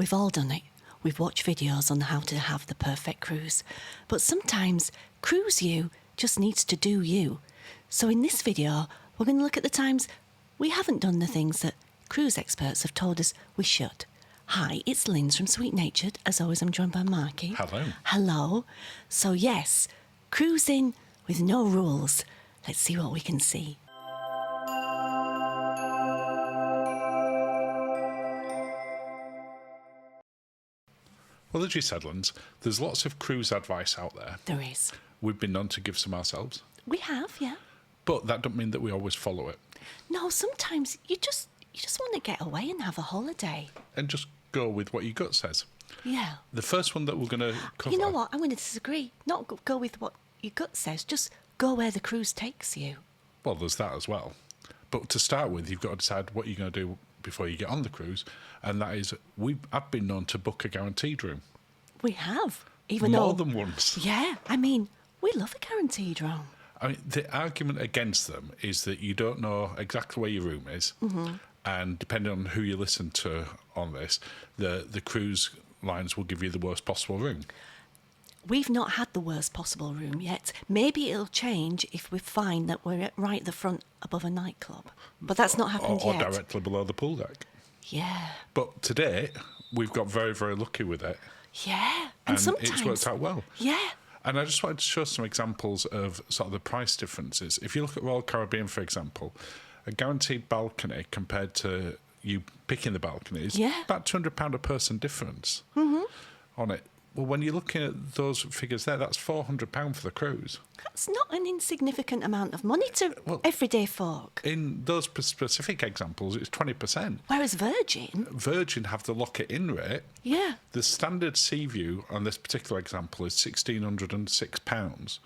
We've all done it. We've watched videos on how to have the perfect cruise. But sometimes Cruise You just needs to do you. So in this video, we're going to look at the times we haven't done the things that cruise experts have told us we should. Hi, it's Linz from Sweet Natured. As always, I'm joined by Marky. Hello. Hello. So yes, cruising with no rules. Let's see what we can see. Well, as you said, Linz, there's lots of cruise advice out there. There is. We've been known to give some ourselves. We have, yeah. But that doesn't mean that we always follow it. No, sometimes you just want to get away and have a holiday. And just go with what your gut says. Yeah. The first one that we're going to cover... You know what? I'm going to disagree. Not go with what your gut says. Just go where the cruise takes you. Well, there's that as well. But to start with, you've got to decide what you're going to do before you get on the cruise. And that is, I've been known to book a guaranteed room. We have. More than once. Yeah. I mean, we love a guaranteed room. I mean, the argument against them is that you don't know exactly where your room is. Mm-hmm. And depending on who you listen to on this, the cruise lines will give you the worst possible room. We've not had the worst possible room yet. Maybe it'll change if we find that we're right at the front above a nightclub. But that's not happened or yet. Or directly below the pool deck. Yeah. But to date, we've got very, very lucky with it. Yeah. And sometimes it's worked out well. Yeah. And I just wanted to show some examples of sort of the price differences. If you look at Royal Caribbean, for example, a guaranteed balcony compared to you picking the balcony is about £200 a person difference on it. Well, when you're looking at those figures there, that's £400 for the cruise. That's not an insignificant amount of money to everyday folk. In those specific examples, it's 20%. Whereas Virgin have the lock-it-in rate. Yeah. The standard sea view on this particular example is £1,606.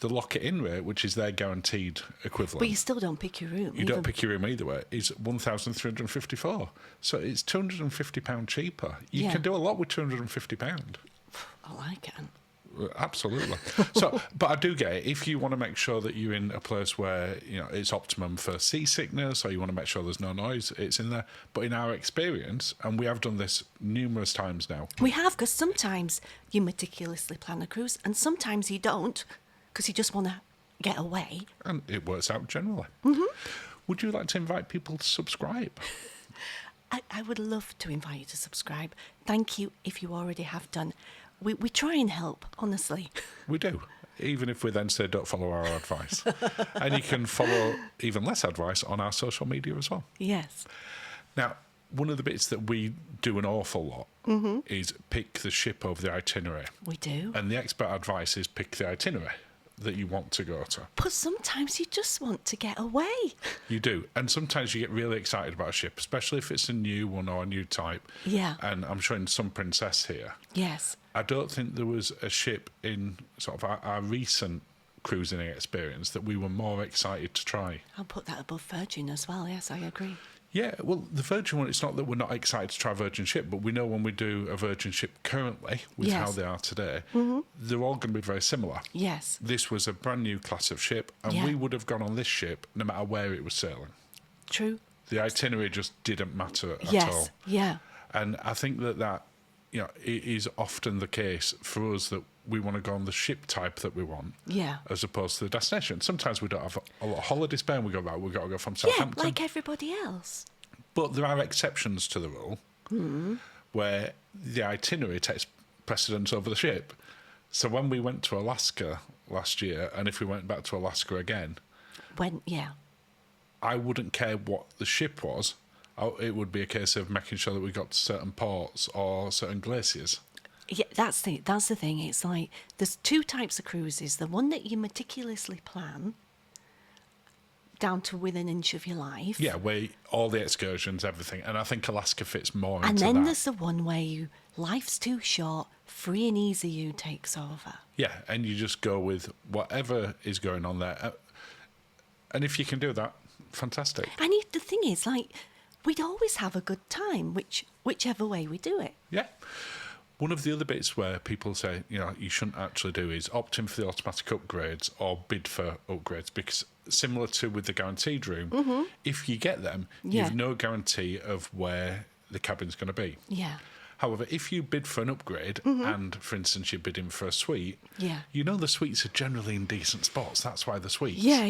The lock-it-in rate, which is their guaranteed equivalent. But you still don't pick your room. You don't pick your room either way. Is £1,354. So it's £250 cheaper. You can do a lot with £250. Oh, I can. Absolutely. So, but I do get it. If you want to make sure that you're in a place where it's optimum for seasickness, or you want to make sure there's no noise, it's in there. But in our experience, and we have done this numerous times now. We have, because sometimes you meticulously plan a cruise, and sometimes you don't, because you just want to get away. And it works out generally. Would you like to invite people to subscribe? I would love to invite you to subscribe. Thank you if you already have done. We try and help, honestly. We do, even if we then say don't follow our advice. And you can follow even less advice on our social media as well. Yes. Now, one of the bits that we do an awful lot is pick the ship over the itinerary. We do. And the expert advice is pick the itinerary that you want to go to. But sometimes you just want to get away. You do. And sometimes you get really excited about a ship, especially if it's a new one or a new type. Yeah. And I'm showing Sun Princess here. Yes. I don't think there was a ship in sort of our recent cruising experience that we were more excited to try. I'll put that above Virgin as well. Yes, I agree. Yeah, well, the Virgin one, it's not that we're not excited to try Virgin ship, but we know when we do a Virgin ship currently, with how they are today, they're all going to be very similar. Yes. This was a brand new class of ship, and we would have gone on this ship no matter where it was sailing. True. The itinerary just didn't matter at all. Yes, yeah. And I think that it is often the case for us that we want to go on the ship type that we want, as opposed to the destination. Sometimes we don't have a lot of holiday spare, and we go, right, we've got to go from Southampton. Yeah, like everybody else. But there are exceptions to the rule where the itinerary takes precedence over the ship. So when we went to Alaska last year, and if we went back to Alaska again, I wouldn't care what the ship was. It would be a case of making sure that we got to certain ports or certain glaciers. Yeah, that's the thing. It's like there's two types of cruises. The one that you meticulously plan down to within an inch of your life. Yeah, where all the excursions, everything. And I think Alaska fits more into that. And then there's the one where life's too short, free and easy you takes over. Yeah, and you just go with whatever is going on there. And if you can do that, fantastic. And the thing is, we'd always have a good time, whichever way we do it. Yeah. One of the other bits where people say, you shouldn't actually do is opt in for the automatic upgrades or bid for upgrades, because similar to with the guaranteed room, if you get them, you've no guarantee of where the cabin's going to be. Yeah. However, if you bid for an upgrade and, for instance, you're bidding for a suite, you know the suites are generally in decent spots. That's why the suites. Yeah,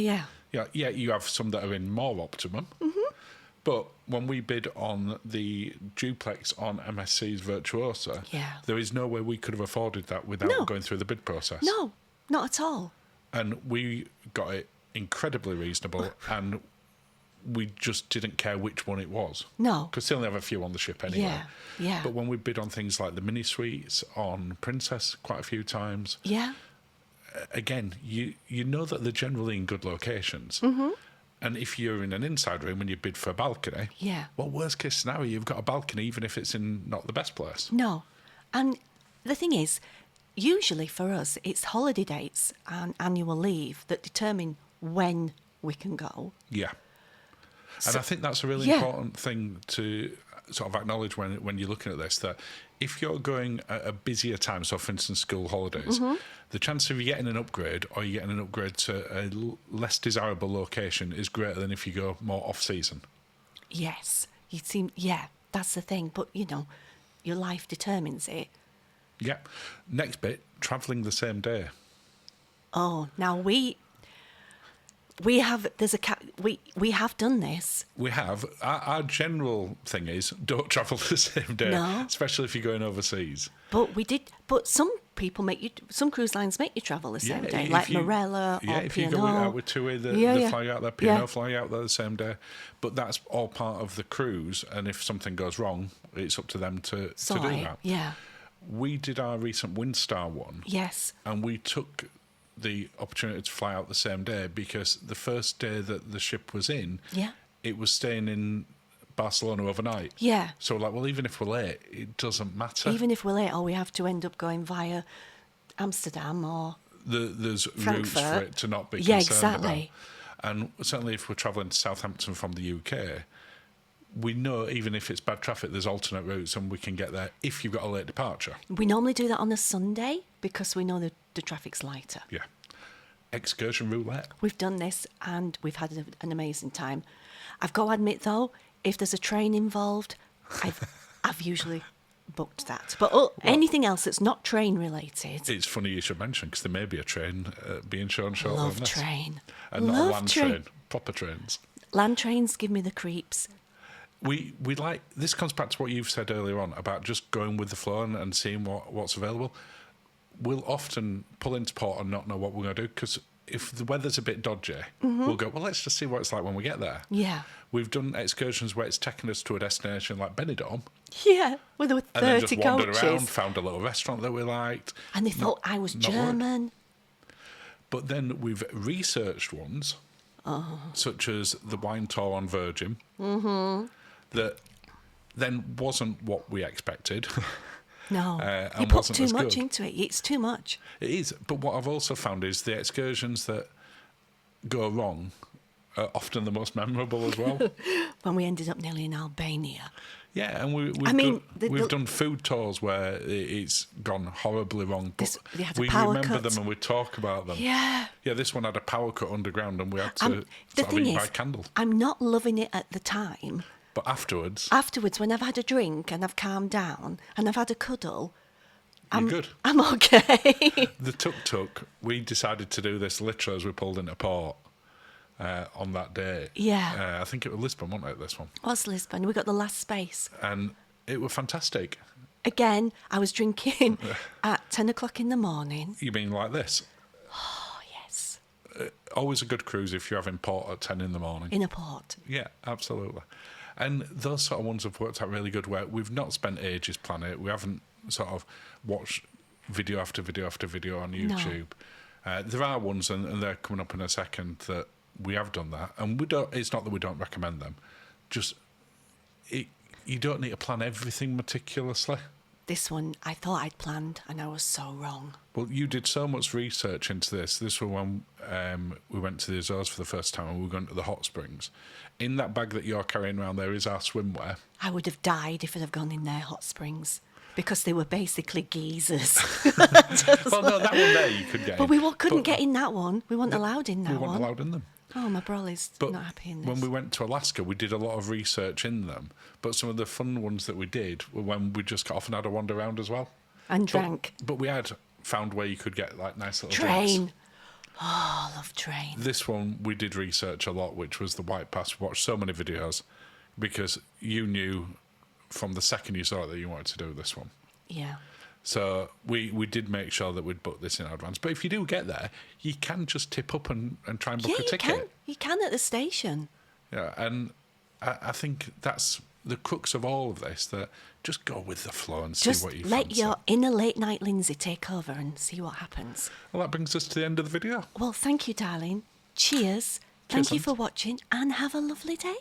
you have some that are in more optimum. But when we bid on the duplex on MSC's Virtuosa, there is no way we could have afforded that without going through the bid process. No, not at all. And we got it incredibly reasonable, and we just didn't care which one it was. No. Because they only have a few on the ship anyway. Yeah. But when we bid on things like the mini suites on Princess quite a few times, again, you know that they're generally in good locations. And if you're in an inside room and you bid for a balcony, well, worst case scenario, you've got a balcony even if it's in not the best place. No. And the thing is, usually for us, it's holiday dates and annual leave that determine when we can go. Yeah. And I think that's a really important thing to sort of acknowledge when you're looking at this, that if you're going at a busier time, so for instance, school holidays, the chance of you getting an upgrade or you getting an upgrade to a less desirable location is greater than if you go more off-season. Yes. That's the thing. But, you know, your life determines it. Yeah. Next bit, travelling the same day. Oh, now we have done this. We have. Our general thing is don't travel the same day, especially if you're going overseas. But we did. But some people some cruise lines make you travel the same day, like Marella or if P&O. you go out with TUI, they fly you out there, P&O fly you out there the same day. But that's all part of the cruise, and if something goes wrong, it's up to them to do that. Yeah. We did our recent Windstar one. Yes. And we took the opportunity to fly out the same day because the first day that the ship was in, it was staying in Barcelona overnight. Yeah. So like, well, even if we're late, it doesn't matter. Even if we're late, we have to end up going via Amsterdam or there's Frankfurt. routes for it to not be concerned exactly. about. And certainly if we're travelling to Southampton from the UK, we know even if it's bad traffic, there's alternate routes and we can get there if you've got a late departure. We normally do that on a Sunday because we know the traffic's lighter. Yeah. Excursion Roulette. We've done this and we've had an amazing time. I've got to admit, though, if there's a train involved, I've usually booked that. But anything else that's not train related... It's funny you should mention because there may be a train being shown shortly. Love train. And not a land train. Proper trains. Land trains give me the creeps. We like... This comes back to what you've said earlier on about just going with the flow and seeing what's available. We'll often pull into port and not know what we're going to do because if the weather's a bit dodgy, we'll go, well, let's just see what it's like when we get there. Yeah. We've done excursions where it's taken us to a destination like Benidorm. Yeah, where there were 30 and then just wandered coaches. Around, found a little restaurant that we liked. And they thought I was German. But then we've researched ones, such as the wine tour on Virgin, that then wasn't what we expected. No, you put too much into it. It's too much. It is. But what I've also found is the excursions that go wrong are often the most memorable as well. When we ended up nearly in Albania. Yeah, and we've done food tours where it's gone horribly wrong. But we remember them and we talk about them. Yeah. Yeah, this one had a power cut underground and we had to eat by candle. I'm not loving it at the time. But afterwards, when I've had a drink and I've calmed down and I've had a cuddle, you're good. I'm okay. The tuk-tuk, we decided to do this literally as we pulled into port on that day. Yeah. I think it was Lisbon, wasn't it, this one? It was Lisbon. We got the last space. And it was fantastic. Again, I was drinking at 10 o'clock in the morning. You mean like this? Oh, yes. Always a good cruise if you're having port at 10 in the morning. In a port. Yeah, absolutely. And those sort of ones have worked out really good where we've not spent ages planning it. We haven't sort of watched video after video after video on YouTube. No. There are ones, and they're coming up in a second, that we have done that. And it's not that we don't recommend them. Just, you don't need to plan everything meticulously. This one, I thought I'd planned, and I was so wrong. Well, you did so much research into this. This was when we went to the Azores for the first time and we were going to the hot springs. In that bag that you're carrying around there is our swimwear. I would have died if I'd have gone in their hot springs because they were basically geezers. Well, no, that one there you could get but in. But we couldn't get in that one. We weren't allowed in that one. We weren't allowed in them. Oh, my brolly's But not happy in this. when we went to Alaska, we did a lot of research in them. But some of the fun ones that we did were when we just got off and had a wander around as well. And drank. But we had found where you could get like nice little Train. drinks. Oh, I love Train. This one we did research a lot, which was the White Pass. We watched so many videos because you knew from the second you saw it that you wanted to do this one. Yeah. So we did make sure that we'd book this in advance. But if you do get there, you can just tip up and try and book a ticket. You can at the station. Yeah, and I think that's the crux of all of this, that just go with the flow and see what you fancy. Just let your inner late-night Linzi take over and see what happens. Well, that brings us to the end of the video. Well, thank you, darling. Cheers. Thank you for watching and have a lovely day.